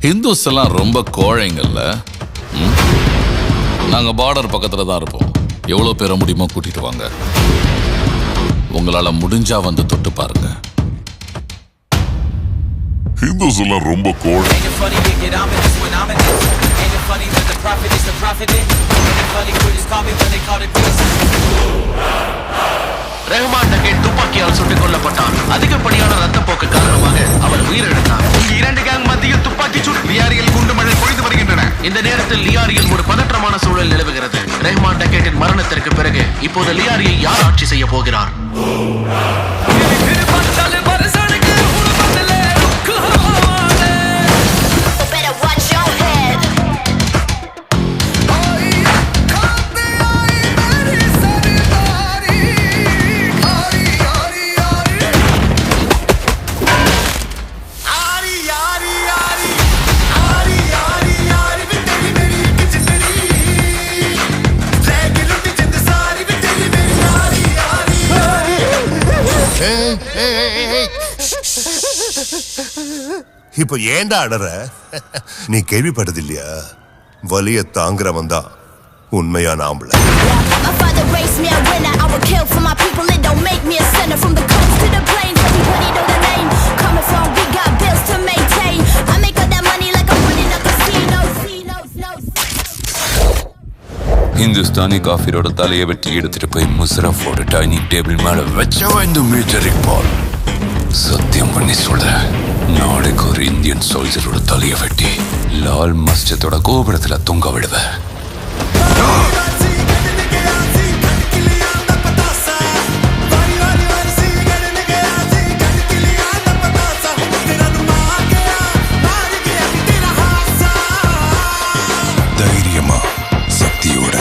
Hindus எல்லாம் ரொம்ப கோழைங்கல்ல. நாங்க பார்டர் பக்கத்துல தான் இருப்போம். எவ்வளவு பேரை முடியுமோ கூட்டிட்டு வாங்க. உங்களால முடிஞ்சா வந்து தொட்டு பாருங்க. ஹிந்துஸ் எல்லாம் ரொம்ப கோழை. ரஹ்மான் டக்கேட் துப்பாக்கியால் சுட்டுக் கொல்லப்பட்டார். அதிகப்படியான ரத்தப்போக்கு காரணமாக அவர் உயிரிழந்தார். இரண்டு கேங் மத்தியில் துப்பாக்கி சூடு, லியாரியில் குண்டு மழை பொழிந்து வருகின்றன. இந்த நேரத்தில் லியாரியில் ஒரு பதற்றமான சூழல் நிலவுகிறது. ரஹ்மான் டக்கேட்டின் மரணத்திற்கு பிறகு இப்போது லியாரியை யார் ஆட்சி செய்ய போகிறார்? இப்ப ஏண்டா அடற? நீ கேள்விப்பட்டது இல்லையா? வலிய தாங்குறவன் தான் உண்மையான ஆம்பளை. ஹிந்துஸ்தானி காஃபிரோட தலையை வெட்டி எடுத்துட்டு போய் முசரஃபோட டைனிங் டேபிள் மேல வச்சவன் இந்த மேஜர் இக்பால். சத்தியம் பண்ணி சொல்ற, நாளைக்கு ஒரு இந்தியன் சோல்ஜரோட தலையை வெட்டி லால் மஸ்ஜிதோட கோபுரத்துல தொங்க விடுவேன். தைரியமா சக்தியோட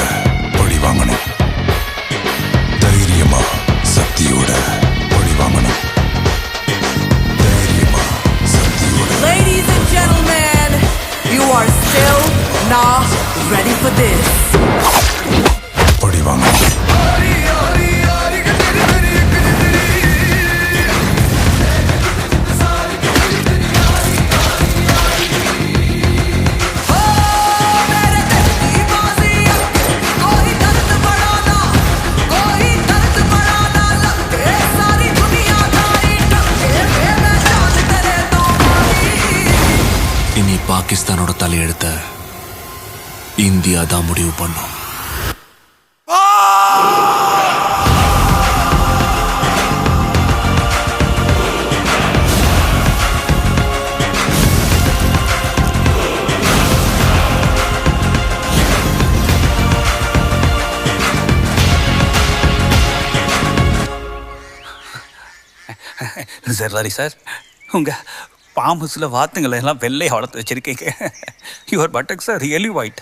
பழி வாங்கணும். தைரியமா சக்தியோட பழி வாங்கணும். தைரியமா சக்தியோட. Ladies and gentlemen, you are still not ready for this. பழி வாங்கணும். இனி பாகிஸ்தானோட தலையெழுத்த இந்தியா தான் முடிவு பண்ணும். சரி சார், உங்க பாம்புஸில் வாத்துங்களை எல்லாம் வெள்ளையை வளர்த்து வச்சிருக்கீங்க. Your buttocks are really white.